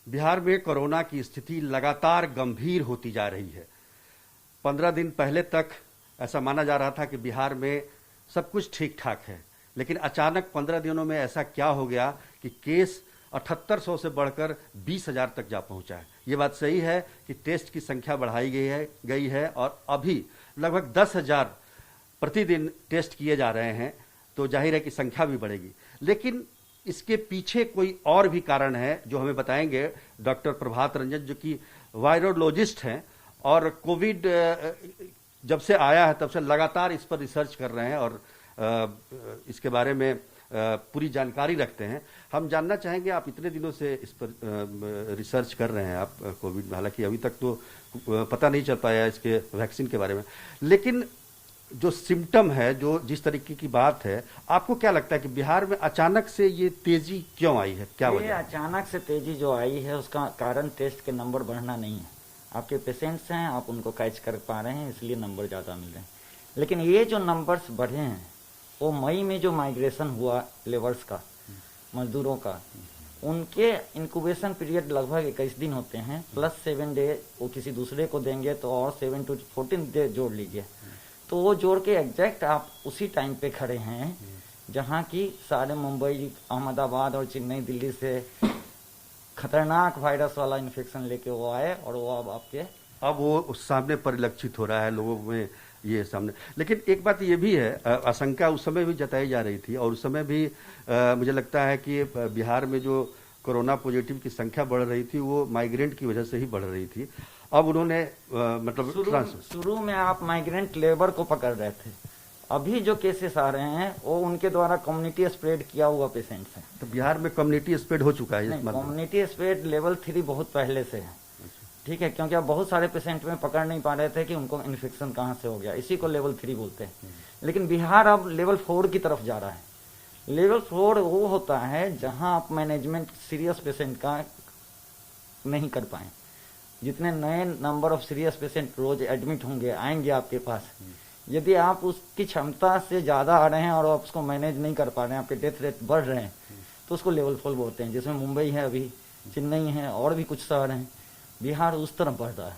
बिहार में कोरोना की स्थिति लगातार गंभीर होती जा रही है। 15 दिन पहले तक ऐसा माना जा रहा था कि बिहार में सब कुछ ठीक ठाक है, लेकिन अचानक 15 दिनों में ऐसा क्या हो गया कि केस 7800 से बढ़कर 20,000 तक जा पहुंचा है। ये बात सही है कि टेस्ट की संख्या बढ़ाई गई है और अभी लगभग 10,000 प्रतिदिन टेस्ट किए जा रहे हैं, तो जाहिर है कि संख्या भी बढ़ेगी। लेकिन इसके पीछे कोई और भी कारण है जो हमें बताएंगे डॉक्टर प्रभात रंजन, जो कि वायरोलॉजिस्ट हैं और कोविड जब से आया है तब से लगातार इस पर रिसर्च कर रहे हैं और इसके बारे में पूरी जानकारी रखते हैं। हम जानना चाहेंगे, आप इतने दिनों से इस पर रिसर्च कर रहे हैं आप कोविड में, हालांकि अभी तक तो पता नहीं चल पाया इसके वैक्सीन के बारे में, लेकिन जो सिम्टम है, जो जिस तरीके की बात है, आपको क्या लगता है कि बिहार में अचानक से ये तेजी क्यों आई है? क्या वजह? अचानक से तेजी जो आई है उसका कारण टेस्ट के नंबर बढ़ना नहीं है। आपके पेशेंट्स हैं, आप उनको कैच कर पा रहे हैं, इसलिए नंबर ज्यादा मिल रहे हैं। लेकिन ये जो नंबर्स बढ़े हैं वो मई में जो माइग्रेशन हुआ लेबर्स का, मजदूरों का, उनके इंक्यूबेशन पीरियड लगभग 21 दिन होते हैं, प्लस 7 डे वो किसी दूसरे को देंगे तो और 7 to 14 डे जोड़ लीजिए, तो वो जोड़ के एग्जैक्ट आप उसी टाइम पे खड़े हैं जहाँ की सारे मुंबई, अहमदाबाद और चेन्नई, दिल्ली से खतरनाक वायरस वाला इन्फेक्शन लेके वो आए और वो अब वो सामने परिलक्षित हो रहा है लोगों में ये सामने। लेकिन एक बात ये भी है, आशंका उस समय भी जताई जा रही थी और उस समय भी मुझे लगता है कि बिहार में जो कोरोना पॉजिटिव की संख्या बढ़ रही थी वो माइग्रेंट की वजह से ही बढ़ रही थी। अब उन्होंने मतलब शुरू में आप माइग्रेंट लेबर को पकड़ रहे थे, अभी जो केसेस आ रहे हैं वो उनके द्वारा कम्युनिटी स्प्रेड किया हुआ पेशेंट्स हैं। तो बिहार में कम्युनिटी स्प्रेड हो चुका है? कम्युनिटी स्प्रेड लेवल 3 बहुत पहले से है, ठीक है, क्योंकि अब बहुत सारे पेशेंट में पकड़ नहीं पा रहे थे कि उनको इन्फेक्शन कहाँ से हो गया, इसी को लेवल 3 बोलते हैं। लेकिन बिहार अब लेवल 4 की तरफ जा रहा है। लेवल 4 वो होता है जहां आप मैनेजमेंट सीरियस पेशेंट का नहीं कर पाए। जितने नए नंबर ऑफ सीरियस पेशेंट रोज एडमिट होंगे, आएंगे आपके पास, यदि आप उसकी क्षमता से ज्यादा आ रहे हैं और आप उसको मैनेज नहीं कर पा रहे हैं, आपके डेथ रेट बढ़ रहे हैं, तो उसको लेवल 4 बोलते हैं, जिसमें मुंबई है, अभी चेन्नई है और भी कुछ शहर हैं। बिहार उस तरफ बढ़ रहा है।